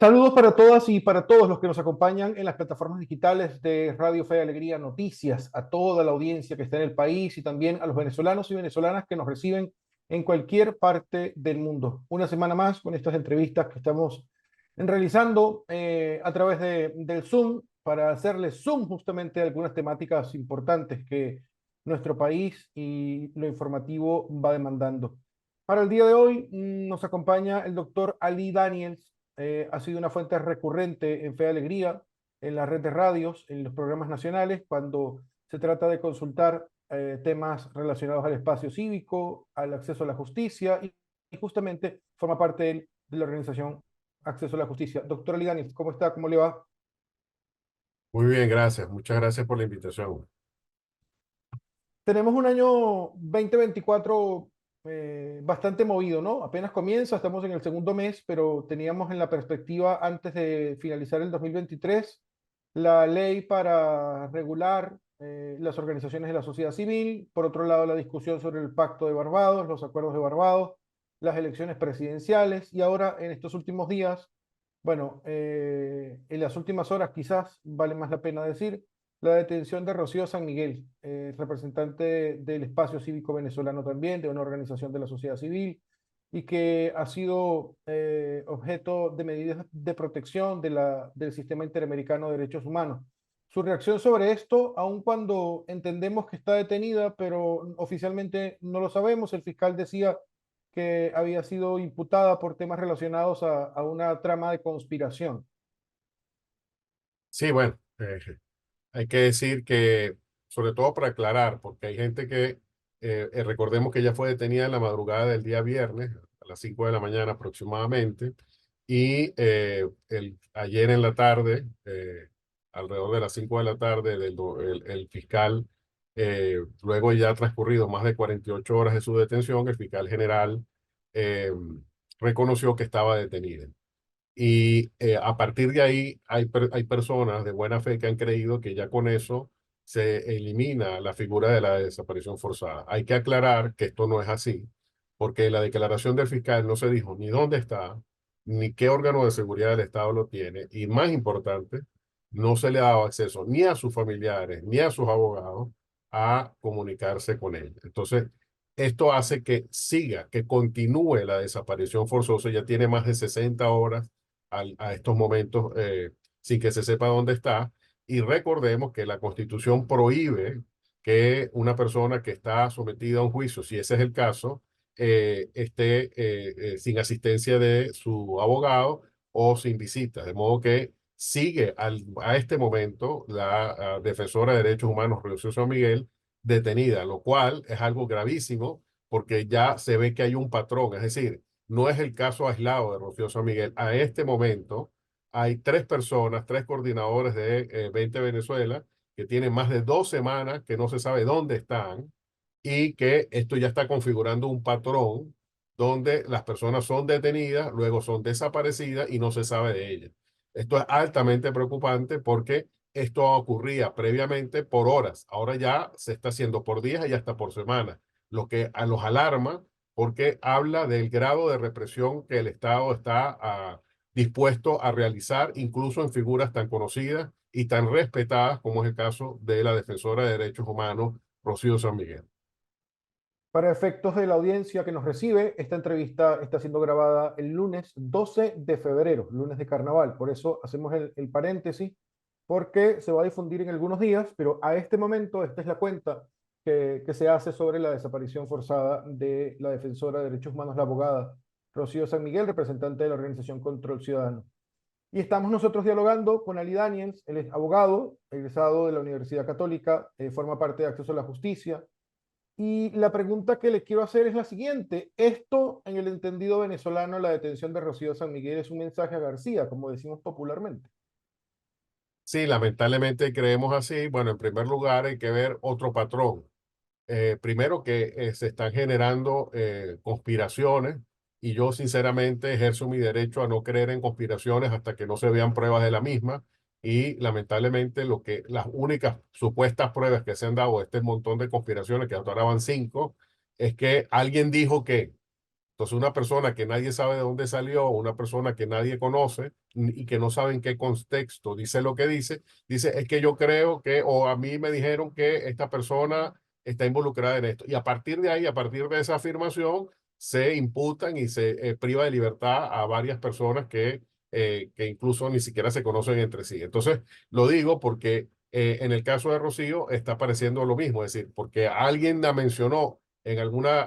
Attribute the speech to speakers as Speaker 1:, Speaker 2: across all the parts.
Speaker 1: Saludos para todas y para todos los que nos acompañan en las plataformas digitales de Radio Fe y Alegría Noticias, a toda la audiencia que está en el país y también a los venezolanos y venezolanas que nos reciben en cualquier parte del mundo. Una semana más con estas entrevistas que estamos realizando a través del Zoom para hacerle Zoom justamente a algunas temáticas importantes que nuestro país y lo informativo va demandando. Para el día de hoy nos acompaña el doctor Ali Daniels. Ha sido una fuente recurrente en Fe y Alegría, en la red de radios, en los programas nacionales, cuando se trata de consultar temas relacionados al espacio cívico, al acceso a la justicia, y justamente forma parte de la organización Acceso a la Justicia. Doctor Ali Daniels, ¿cómo está? ¿Cómo le va?
Speaker 2: Muy bien, gracias. Muchas gracias por la invitación.
Speaker 1: Tenemos un año 2024 bastante movido, ¿no? Apenas comienza, estamos en el segundo mes, pero teníamos en la perspectiva antes de finalizar el 2023 la ley para regular las organizaciones de la sociedad civil, por otro lado la discusión sobre el Pacto de Barbados, los acuerdos de Barbados, las elecciones presidenciales y ahora en estos últimos días, bueno, en las últimas horas quizás vale más la pena decir la detención de Rocío San Miguel, representante del espacio cívico venezolano también, de una organización de la sociedad civil, y que ha sido objeto de medidas de protección del sistema interamericano de derechos humanos. Su reacción sobre esto, aun cuando entendemos que está detenida, pero oficialmente no lo sabemos, el fiscal decía que había sido imputada por temas relacionados a una trama de conspiración.
Speaker 2: Sí, bueno, hay que decir que, sobre todo para aclarar, porque hay gente que, recordemos que ella fue detenida en la madrugada del día viernes, a las 5 de la mañana aproximadamente, y ayer en la tarde, alrededor de las 5 de la tarde, el fiscal, luego ya transcurrido más de 48 horas de su detención, el fiscal general eh, reconoció que estaba detenida. Y a partir de ahí hay personas de buena fe que han creído que ya con eso se elimina la figura de la desaparición forzada. Hay que aclarar que esto no es así, porque en la declaración del fiscal no se dijo ni dónde está, ni qué órgano de seguridad del Estado lo tiene, y más importante, no se le ha dado acceso ni a sus familiares ni a sus abogados a comunicarse con él. Entonces, esto hace que siga, que continúe la desaparición forzosa. Ya tiene más de 60 horas a estos momentos sin que se sepa dónde está. Y recordemos que la Constitución prohíbe que una persona que está sometida a un juicio, si ese es el caso, esté sin asistencia de su abogado o sin visita. De modo que sigue a este momento la defensora de derechos humanos, Rocío San Miguel, detenida, lo cual es algo gravísimo porque ya se ve que hay un patrón. Es decir, no es el caso aislado de Rocío San Miguel. A este momento hay tres personas, tres coordinadores de 20 Venezuela, que tienen más de 2 semanas que no se sabe dónde están y que esto ya está configurando un patrón donde las personas son detenidas, luego son desaparecidas y no se sabe de ellas. Esto es altamente preocupante porque esto ocurría previamente por horas, ahora ya se está haciendo por días y hasta por semanas, lo que a los alarma porque habla del grado de represión que el Estado está dispuesto a realizar, incluso en figuras tan conocidas y tan respetadas como es el caso de la defensora de derechos humanos, Rocío San Miguel.
Speaker 1: Para efectos de la audiencia que nos recibe, esta entrevista está siendo grabada el lunes 12 de febrero, lunes de carnaval. Por eso hacemos el paréntesis, porque se va a difundir en algunos días, pero a este momento esta es la cuenta que se hace sobre la desaparición forzada de la defensora de derechos humanos, la abogada Rocío San Miguel, representante de la organización Control Ciudadano. Y estamos nosotros dialogando con Ali Daniels, él es abogado, egresado de la Universidad Católica, forma parte de Acceso a la Justicia, y la pregunta que le quiero hacer es la siguiente. Esto, en el entendido venezolano, la detención de Rocío San Miguel es un mensaje a García, como decimos popularmente.
Speaker 2: Sí, lamentablemente creemos así. Bueno, en primer lugar hay que ver otro patrón. Primero que se están generando conspiraciones y yo sinceramente ejerzo mi derecho a no creer en conspiraciones hasta que no se vean pruebas de la misma y lamentablemente las únicas supuestas pruebas que se han dado de este montón de conspiraciones, que hasta ahora van 5, es que alguien dijo que. Entonces, una persona que nadie sabe de dónde salió, una persona que nadie conoce y que no sabe en qué contexto dice lo que dice, es que yo creo que, o a mí me dijeron que esta persona está involucrada en esto. Y a partir de ahí, a partir de esa afirmación, se imputan y se priva de libertad a varias personas que incluso ni siquiera se conocen entre sí. Entonces, lo digo porque en el caso de Rocío está apareciendo lo mismo, es decir, porque alguien la mencionó en alguna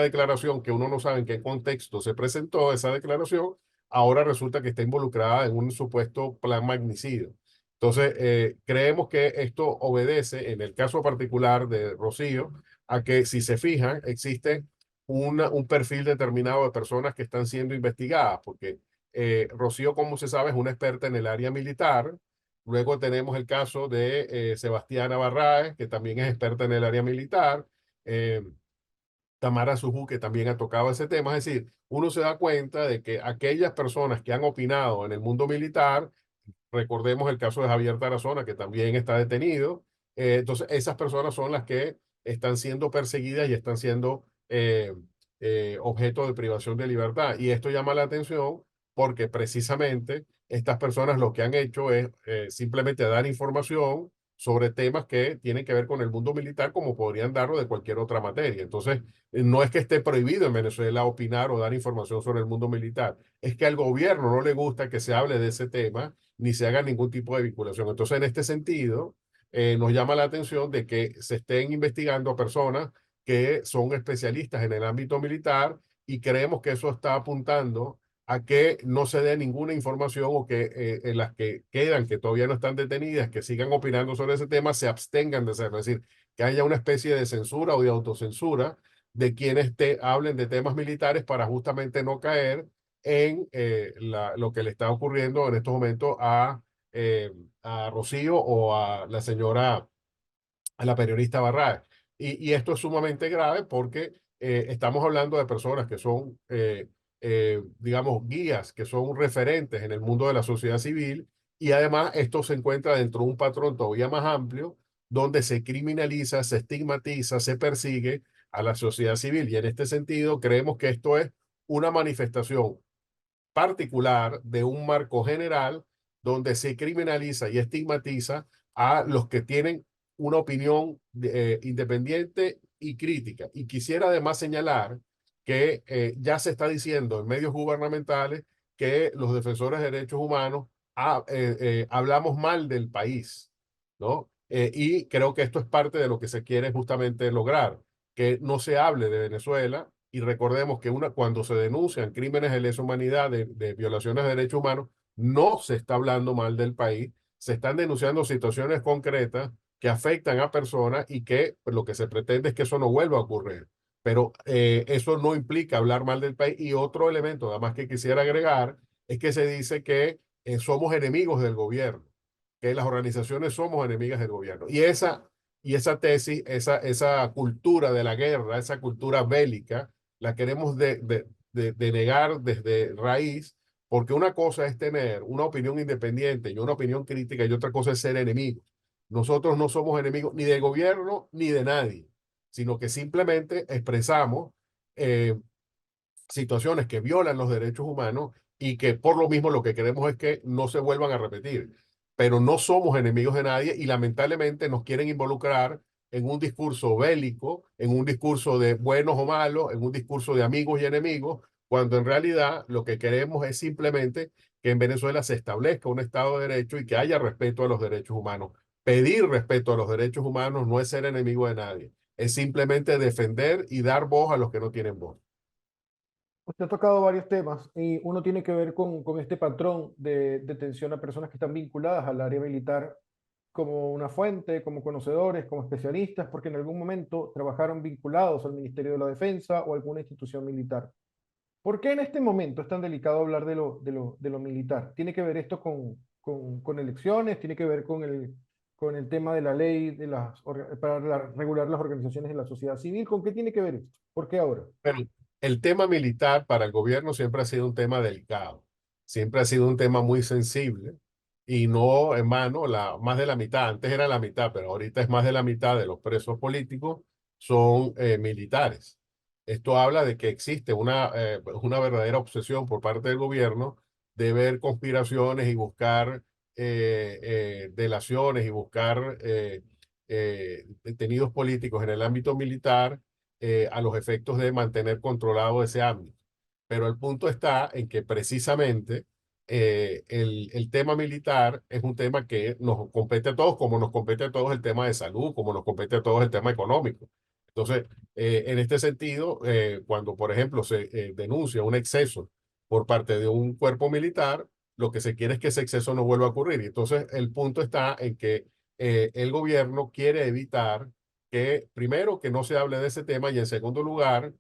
Speaker 2: declaración que uno no sabe en qué contexto se presentó esa declaración, ahora resulta que está involucrada en un supuesto plan magnicidio. Entonces, creemos que esto obedece, en el caso particular de Rocío, a que si se fijan, existe un perfil determinado de personas que están siendo investigadas, porque Rocío, como se sabe, es una experta en el área militar. Luego tenemos el caso de Sebastiana Barraez, que también es experta en el área militar. Eh, Tamara Suju, que también ha tocado ese tema. Es decir, uno se da cuenta de que aquellas personas que han opinado en el mundo militar, recordemos el caso de Javier Tarazona, que también está detenido. Entonces, esas personas son las que están siendo perseguidas y están siendo objeto de privación de libertad. Y esto llama la atención porque precisamente estas personas lo que han hecho es simplemente dar información sobre temas que tienen que ver con el mundo militar, como podrían darlo de cualquier otra materia. Entonces, no es que esté prohibido en Venezuela opinar o dar información sobre el mundo militar, es que al gobierno no le gusta que se hable de ese tema ni se haga ningún tipo de vinculación. Entonces, en este sentido, nos llama la atención de que se estén investigando a personas que son especialistas en el ámbito militar y creemos que eso está apuntando a que no se dé ninguna información o que en las que quedan, que todavía no están detenidas, que sigan opinando sobre ese tema, se abstengan de hacerlo. Es decir, que haya una especie de censura o de autocensura de quienes hablen de temas militares para justamente no caer en lo que le está ocurriendo en estos momentos a Rocío o a la señora, a la periodista Barraez. Y esto es sumamente grave porque estamos hablando de personas que son, digamos, guías, que son referentes en el mundo de la sociedad civil y además esto se encuentra dentro de un patrón todavía más amplio donde se criminaliza, se estigmatiza, se persigue a la sociedad civil. Y en este sentido creemos que esto es una manifestación particular de un marco general donde se criminaliza y estigmatiza a los que tienen una opinión independiente y crítica. Y quisiera además señalar que ya se está diciendo en medios gubernamentales que los defensores de derechos humanos hablamos mal del país, ¿no? Y creo que esto es parte de lo que se quiere justamente lograr, que no se hable de Venezuela y recordemos que cuando se denuncian crímenes de lesa humanidad, de violaciones de derechos humanos, no se está hablando mal del país, se están denunciando situaciones concretas que afectan a personas y que pues, lo que se pretende es que eso no vuelva a ocurrir. Pero eso no implica hablar mal del país. Y otro elemento, además que quisiera agregar, es que se dice que somos enemigos del gobierno, que las organizaciones somos enemigas del gobierno. Y esa tesis, esa cultura de la guerra, esa cultura bélica, la queremos de negar desde raíz, porque una cosa es tener una opinión independiente y una opinión crítica y otra cosa es ser enemigo. Nosotros no somos enemigos ni del gobierno ni de nadie, sino que simplemente expresamos eh, situaciones que violan los derechos humanos y que por lo mismo lo que queremos es que no se vuelvan a repetir. Pero no somos enemigos de nadie y lamentablemente nos quieren involucrar en un discurso bélico, en un discurso de buenos o malos, en un discurso de amigos y enemigos, cuando en realidad lo que queremos es simplemente que en Venezuela se establezca un Estado de Derecho y que haya respeto a los derechos humanos. Pedir respeto a los derechos humanos no es ser enemigo de nadie, es simplemente defender y dar voz a los que no tienen voz.
Speaker 1: Usted ha tocado varios temas y uno tiene que ver con este patrón de detención a personas que están vinculadas al área militar como una fuente, como conocedores, como especialistas, porque en algún momento trabajaron vinculados al Ministerio de la Defensa o alguna institución militar. ¿Por qué en este momento es tan delicado hablar de lo militar? ¿Tiene que ver esto con elecciones? ¿Tiene que ver con el tema de la ley para regular las organizaciones de la sociedad civil? ¿Con qué tiene que ver esto? ¿Por qué ahora?
Speaker 2: Pero el tema militar para el gobierno siempre ha sido un tema delicado, siempre ha sido un tema muy sensible y no, hermano, más de la mitad, antes era la mitad, pero ahorita es más de la mitad de los presos políticos son militares. Esto habla de que existe una verdadera obsesión por parte del gobierno de ver conspiraciones y buscar delaciones y buscar detenidos políticos en el ámbito militar a los efectos de mantener controlado ese ámbito. Pero el punto está en que precisamente el tema militar es un tema que nos compete a todos, como nos compete a todos el tema de salud, como nos compete a todos el tema económico. Entonces, en este sentido, cuando, por ejemplo, se denuncia un exceso por parte de un cuerpo militar, lo que se quiere es que ese exceso no vuelva a ocurrir. Y entonces, el punto está en que el gobierno quiere evitar que, primero, que no se hable de ese tema y, en segundo lugar,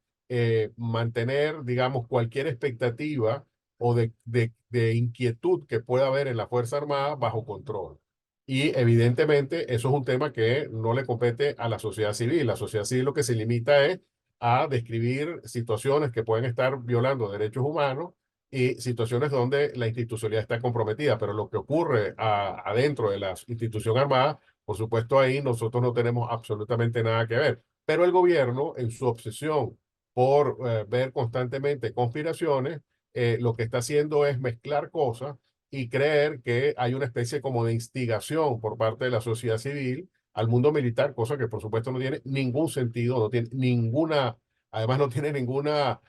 Speaker 2: mantener, digamos, cualquier expectativa o de inquietud que pueda haber en la Fuerza Armada bajo control. Y evidentemente eso es un tema que no le compete a la sociedad civil. La sociedad civil lo que se limita es a describir situaciones que pueden estar violando derechos humanos y situaciones donde la institucionalidad está comprometida. Pero lo que ocurre adentro de la institución armada, por supuesto, ahí nosotros no tenemos absolutamente nada que ver. Pero el gobierno, en su obsesión por ver constantemente conspiraciones, lo que está haciendo es mezclar cosas y creer que hay una especie como de instigación por parte de la sociedad civil al mundo militar, cosa que por supuesto no tiene ningún sentido, no tiene ninguna, además no tiene ninguna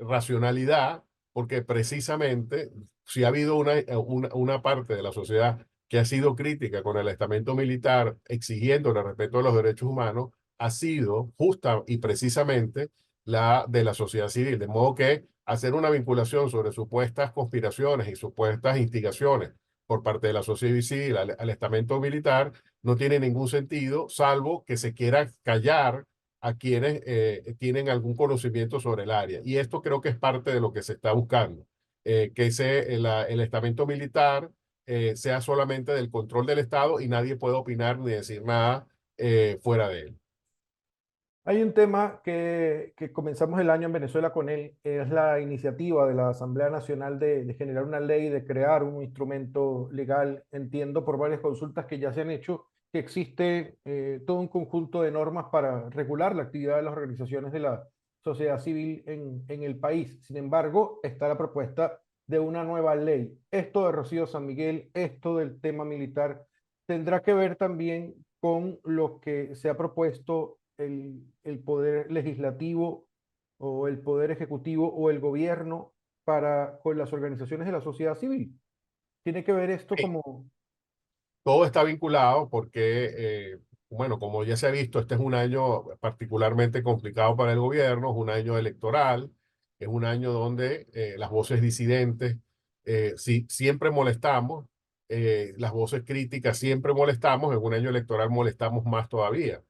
Speaker 2: racionalidad, porque precisamente si ha habido una parte de la sociedad que ha sido crítica con el estamento militar exigiendo el respeto de los derechos humanos, ha sido justa y precisamente la de la sociedad civil. De modo que hacer una vinculación sobre supuestas conspiraciones y supuestas instigaciones por parte de la sociedad civil al estamento militar no tiene ningún sentido, salvo que se quiera callar a quienes tienen algún conocimiento sobre el área. Y esto creo que es parte de lo que se está buscando, el estamento militar sea solamente del control del Estado y nadie puede opinar ni decir nada fuera de él.
Speaker 1: Hay un tema que comenzamos el año en Venezuela con él, es la iniciativa de la Asamblea Nacional de generar una ley, de crear un instrumento legal. Entiendo por varias consultas que ya se han hecho que existe todo un conjunto de normas para regular la actividad de las organizaciones de la sociedad civil en el país. Sin embargo, está la propuesta de una nueva ley. Esto de Rocío San Miguel, esto del tema militar, tendrá que ver también con lo que se ha propuesto el poder legislativo o el poder ejecutivo o el gobierno para con las organizaciones de la sociedad civil. Tiene que ver esto como,
Speaker 2: Todo está vinculado porque, bueno, como ya se ha visto, este es un año particularmente complicado para el gobierno, es un año electoral, es un año donde las voces disidentes siempre molestamos, las voces críticas siempre molestamos, en un año electoral molestamos más todavía,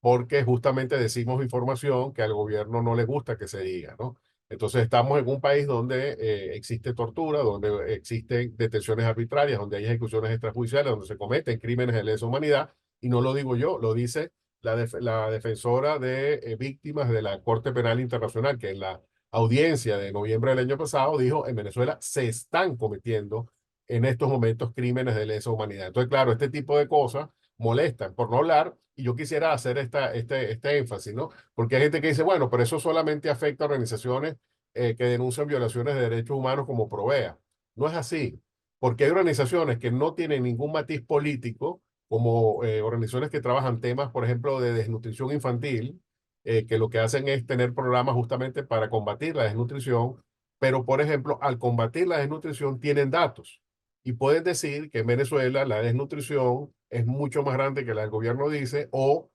Speaker 2: porque justamente decimos información que al gobierno no le gusta que se diga, ¿no? Entonces estamos en un país donde existe tortura, donde existen detenciones arbitrarias, donde hay ejecuciones extrajudiciales, donde se cometen crímenes de lesa humanidad, y no lo digo yo, lo dice la defensora de víctimas de la Corte Penal Internacional, que en la audiencia de noviembre del año pasado dijo, en Venezuela se están cometiendo en estos momentos crímenes de lesa humanidad. Entonces, claro, este tipo de cosas molestan, por no hablar, y yo quisiera hacer este énfasis, ¿no? Porque hay gente que dice, bueno, pero eso solamente afecta a organizaciones que denuncian violaciones de derechos humanos como Provea. No es así, porque hay organizaciones que no tienen ningún matiz político, como organizaciones que trabajan temas, por ejemplo, de desnutrición infantil, que lo que hacen es tener programas justamente para combatir la desnutrición, pero, por ejemplo, al combatir la desnutrición tienen datos y pueden decir que en Venezuela la desnutrición es mucho más grande que la del gobierno dice o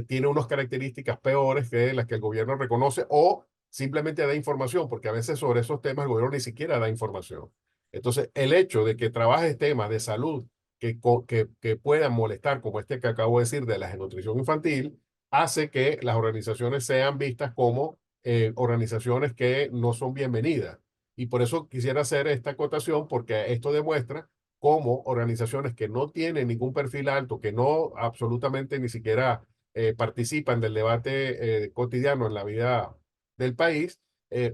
Speaker 2: tiene unas características peores que las que el gobierno reconoce o simplemente da información, porque a veces sobre esos temas el gobierno ni siquiera da información. Entonces, el hecho de que trabajes temas de salud que puedan molestar, como este que acabo de decir de la desnutrición infantil, hace que las organizaciones sean vistas como organizaciones que no son bienvenidas. Y por eso quisiera hacer esta acotación, porque esto demuestra cómo organizaciones que no tienen ningún perfil alto, que no absolutamente ni siquiera participan del debate cotidiano en la vida del país,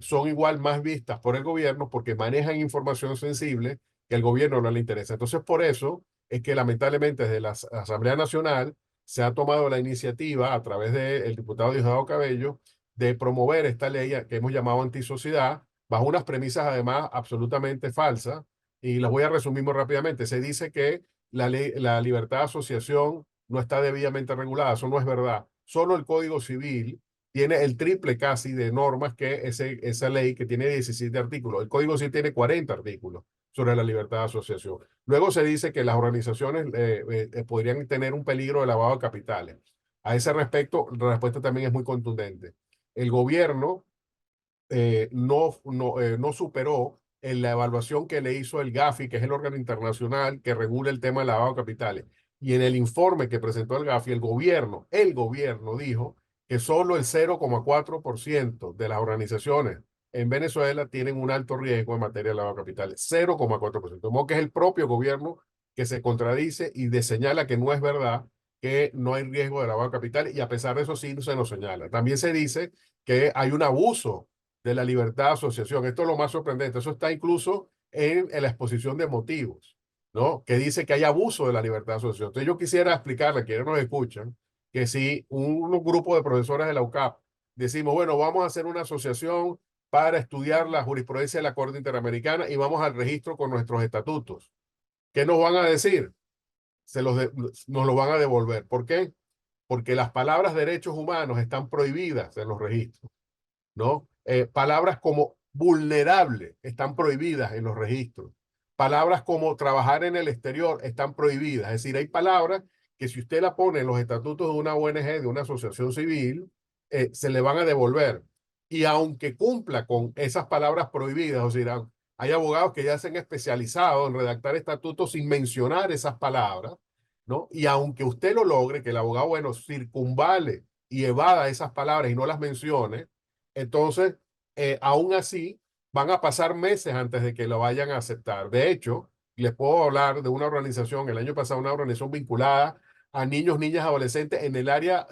Speaker 2: son igual más vistas por el gobierno porque manejan información sensible que al gobierno no le interesa. Entonces, por eso es que lamentablemente desde la Asamblea Nacional se ha tomado la iniciativa a través del diputado Diosdado Cabello de promover esta ley que hemos llamado antisociedad, bajo unas premisas además absolutamente falsas, y las voy a resumir muy rápidamente. Se dice que la libertad de asociación no está debidamente regulada. Eso no es verdad. Solo el Código Civil tiene el triple casi de normas que esa ley que tiene 17 artículos. El Código Civil tiene 40 artículos sobre la libertad de asociación. Luego se dice que las organizaciones podrían tener un peligro de lavado de capitales. A ese respecto, la respuesta también es muy contundente. El gobierno no superó en la evaluación que le hizo el GAFI, que es el órgano internacional que regula el tema del lavado de capitales. Y en el informe que presentó el GAFI, el gobierno dijo que solo el 0,4% de las organizaciones en Venezuela tienen un alto riesgo en materia de lavado de capitales. 0,4%. Como que es el propio gobierno que se contradice y señala que no es verdad, que no hay riesgo de lavado de capitales, y a pesar de eso sí se nos señala. También se dice que hay un abuso de la libertad de asociación. Esto es lo más sorprendente. Eso está incluso en la exposición de motivos, ¿no? Que dice que hay abuso de la libertad de asociación. Entonces yo quisiera explicarle a quienes nos escuchan que si un grupo de profesores de la UCAP decimos, bueno, vamos a hacer una asociación para estudiar la jurisprudencia de la Corte Interamericana y vamos al registro con nuestros estatutos, ¿qué nos van a decir? Nos lo van a devolver. ¿Por qué? Porque las palabras derechos humanos están prohibidas en los registros, ¿no? Palabras como vulnerable están prohibidas en los registros. Palabras como trabajar en el exterior están prohibidas. Es decir, hay palabras que si usted la pone en los estatutos de una ONG, de una asociación civil, se le van a devolver. Y aunque cumpla con esas palabras prohibidas, o sea, hay abogados que ya se han especializado en redactar estatutos sin mencionar esas palabras, ¿no? Y aunque usted lo logre, que el abogado, bueno, circunvale y evada esas palabras y no las mencione, entonces, aún así, van a pasar meses antes de que lo vayan a aceptar. De hecho, les puedo hablar de una organización, el año pasado, una organización vinculada a niños, niñas, adolescentes en el área,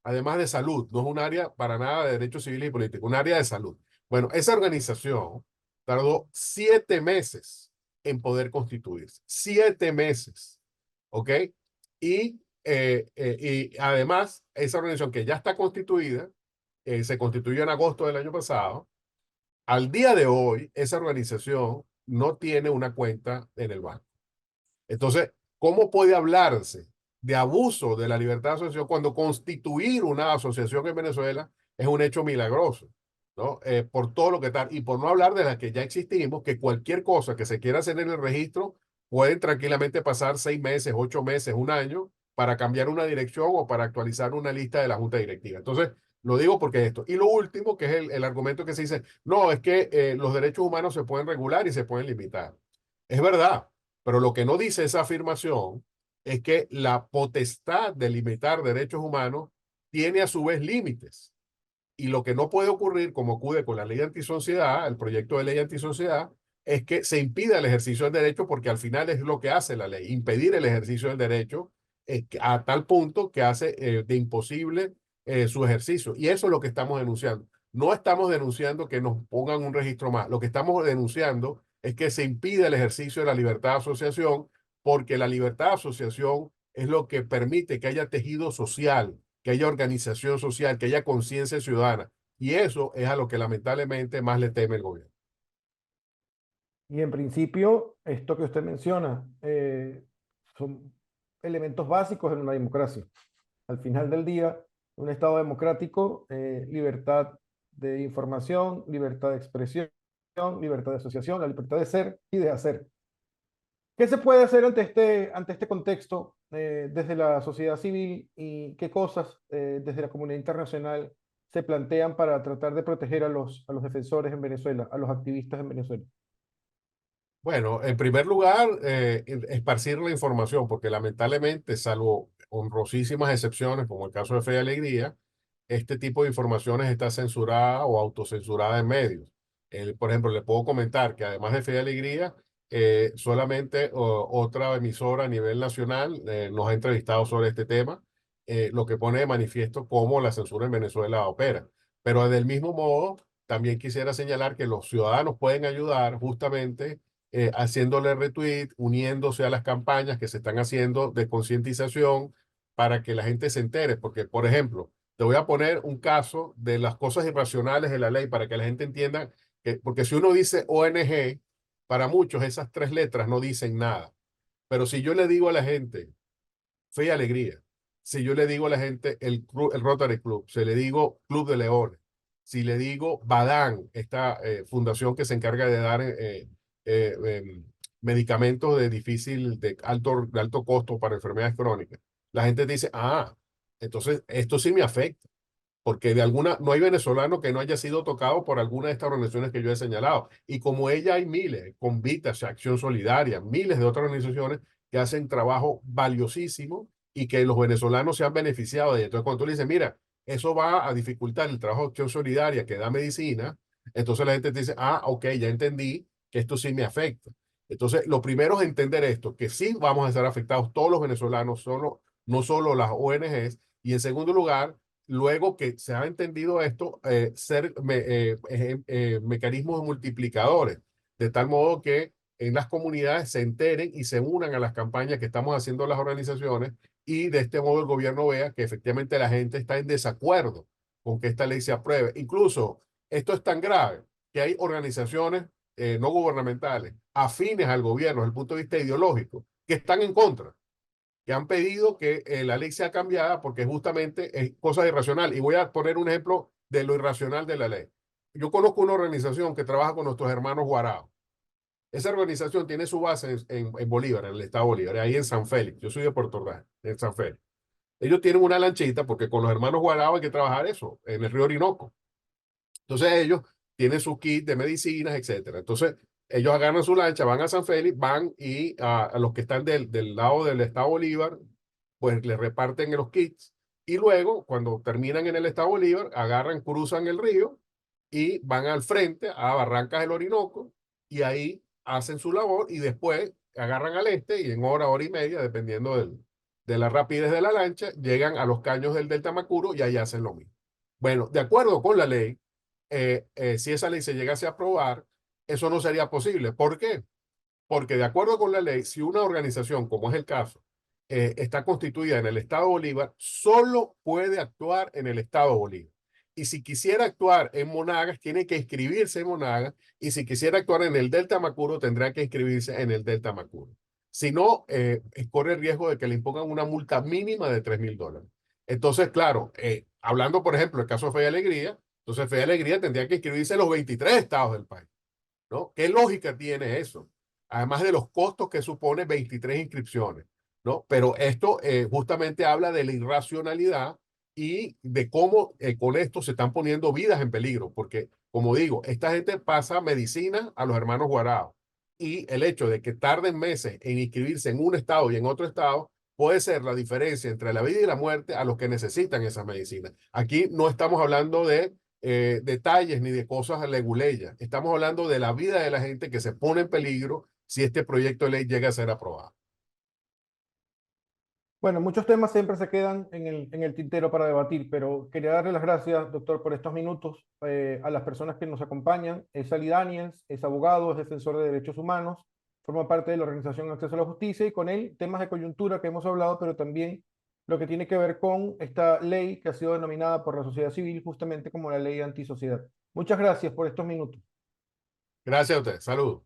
Speaker 2: además de salud, no es un área para nada de derechos civiles y políticos, un área de salud. Bueno, esa organización tardó 7 meses en poder constituirse. 7 meses, ¿ok? Y además, esa organización que ya está constituida, se constituyó en agosto del año pasado. Al día de hoy, esa organización no tiene una cuenta en el banco. Entonces, ¿cómo puede hablarse de abuso de la libertad de asociación cuando constituir una asociación en Venezuela es un hecho milagroso? ¿No? Por todo lo que tal, y por no hablar de las que ya existimos, que cualquier cosa que se quiera hacer en el registro, pueden tranquilamente pasar 6 meses, 8 meses, un año, para cambiar una dirección o para actualizar una lista de la junta directiva. Entonces, lo digo porque esto. Y lo último, que es el argumento que se dice, no, es que los derechos humanos se pueden regular y se pueden limitar. Es verdad, pero lo que no dice esa afirmación es que la potestad de limitar derechos humanos tiene a su vez límites. Y lo que no puede ocurrir, como ocurre con la ley antisociedad, el proyecto de ley antisociedad, es que se impida el ejercicio del derecho, porque al final es lo que hace la ley, impedir el ejercicio del derecho a tal punto que hace de imposible su ejercicio. Y eso es lo que estamos denunciando. No estamos denunciando que nos pongan un registro más. Lo que estamos denunciando es que se impide el ejercicio de la libertad de asociación, porque la libertad de asociación es lo que permite que haya tejido social, que haya organización social, que haya conciencia ciudadana. Y eso es a lo que lamentablemente más le teme el gobierno.
Speaker 1: Y en principio, esto que usted menciona, son elementos básicos en una democracia. Al final del día, un Estado democrático, libertad de información, libertad de expresión, libertad de asociación, la libertad de ser y de hacer. ¿Qué se puede hacer ante este contexto desde la sociedad civil y qué cosas desde la comunidad internacional se plantean para tratar de proteger a los defensores en Venezuela, a los activistas en Venezuela?
Speaker 2: Bueno, en primer lugar, esparcir la información, porque lamentablemente, salvo honrosísimas excepciones, como el caso de Fe y Alegría, este tipo de informaciones está censurada o autocensurada en medios. Por ejemplo, le puedo comentar que además de Fe y Alegría, solamente otra emisora a nivel nacional nos ha entrevistado sobre este tema, lo que pone de manifiesto cómo la censura en Venezuela opera. Pero del mismo modo, también quisiera señalar que los ciudadanos pueden ayudar justamente haciéndole retweet, uniéndose a las campañas que se están haciendo de concientización para que la gente se entere. Porque, por ejemplo, Te voy a poner un caso de las cosas irracionales de la ley para que la gente entienda que, porque si uno dice ONG, para muchos esas tres letras no dicen nada. Pero si yo le digo a la gente Fe y Alegría, si yo le digo a la gente el Rotary Club, si le digo Club de Leones, si le digo Badán, esta fundación que se encarga de dar eh, medicamentos de alto costo para enfermedades crónicas, la gente dice, ah, entonces esto sí me afecta porque no hay venezolano que no haya sido tocado por alguna de estas organizaciones que yo he señalado. Y como ella hay miles, Convitas, Acción Solidaria, miles de otras organizaciones que hacen trabajo valiosísimo y que los venezolanos se han beneficiado de ello. Entonces, cuando tú le dices, mira, eso va a dificultar el trabajo de Acción Solidaria que da medicina, entonces la gente te dice, ah, ok, ya entendí que esto sí me afecta. Entonces, lo primero es entender esto, que sí vamos a estar afectados todos los venezolanos, no solo las ONGs. Y en segundo lugar, luego que se ha entendido esto, mecanismos multiplicadores, de tal modo que en las comunidades se enteren y se unan a las campañas que estamos haciendo las organizaciones y de este modo el gobierno vea que efectivamente la gente está en desacuerdo con que esta ley se apruebe. Incluso esto es tan grave que hay organizaciones no gubernamentales afines al gobierno desde el punto de vista ideológico que están en contra, que han pedido que la ley sea cambiada porque justamente es cosa irracional. Y voy a poner un ejemplo de lo irracional de la ley. Yo conozco una organización que trabaja con nuestros hermanos Guarao. Esa organización tiene su base en Bolívar, en el estado de Bolívar, ahí en San Félix. Yo soy de Puerto Ordaz, en San Félix. Ellos tienen una lanchita porque con los hermanos Guarao hay que trabajar eso, en el río Orinoco. Entonces ellos tienen su kit de medicinas, etcétera. Entonces ellos agarran su lancha, van a San Félix, van y a los que están del lado del estado Bolívar, pues les reparten los kits. Y luego, cuando terminan en el estado Bolívar, agarran, cruzan el río y van al frente a Barrancas del Orinoco y ahí hacen su labor y después agarran al este y en hora y media, dependiendo de la rapidez de la lancha, llegan a los caños del Delta Macuro y ahí hacen lo mismo. Bueno, de acuerdo con la ley, si esa ley se llegase a aprobar, eso no sería posible. ¿Por qué? Porque de acuerdo con la ley, si una organización, como es el caso, está constituida en el Estado Bolívar, solo puede actuar en el Estado Bolívar. Y si quisiera actuar en Monagas, tiene que inscribirse en Monagas. Y si quisiera actuar en el Delta Macuro, tendrá que inscribirse en el Delta Macuro. Si no, corre el riesgo de que le impongan una multa mínima de $3,000. Entonces, claro, hablando, por ejemplo, el caso de Fe y Alegría, entonces Fe y Alegría tendría que inscribirse en los 23 estados del país, ¿no? ¿Qué lógica tiene eso? Además de los costos que supone 23 inscripciones, ¿no? Pero esto justamente habla de la irracionalidad y de cómo con esto se están poniendo vidas en peligro, porque, como digo, esta gente pasa medicina a los hermanos Guarao y el hecho de que tarden meses en inscribirse en un estado y en otro estado puede ser la diferencia entre la vida y la muerte a los que necesitan esas medicinas. Aquí no estamos hablando de detalles ni de cosas leguleyas. Estamos hablando de la vida de la gente que se pone en peligro si este proyecto de ley llega a ser aprobado.
Speaker 1: Bueno, muchos temas siempre se quedan en el tintero para debatir, pero quería darle las gracias, doctor, por estos minutos a las personas que nos acompañan. Es Ali Daniels, es abogado, es defensor de derechos humanos, forma parte de la organización Acceso a la Justicia y con él temas de coyuntura que hemos hablado, pero también lo que tiene que ver con esta ley que ha sido denominada por la sociedad civil justamente como la ley antisociedad. Muchas gracias por estos minutos.
Speaker 2: Gracias a usted. Saludos.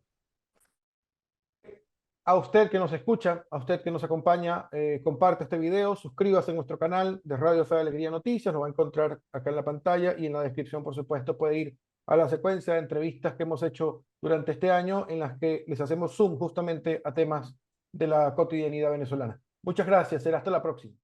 Speaker 1: A usted que nos escucha, a usted que nos acompaña, comparte este video, suscríbase a nuestro canal de Radio Fe de Alegría Noticias, lo va a encontrar acá en la pantalla y en la descripción, por supuesto, puede ir a la secuencia de entrevistas que hemos hecho durante este año en las que les hacemos zoom justamente a temas de la cotidianidad venezolana. Muchas gracias, será hasta la próxima.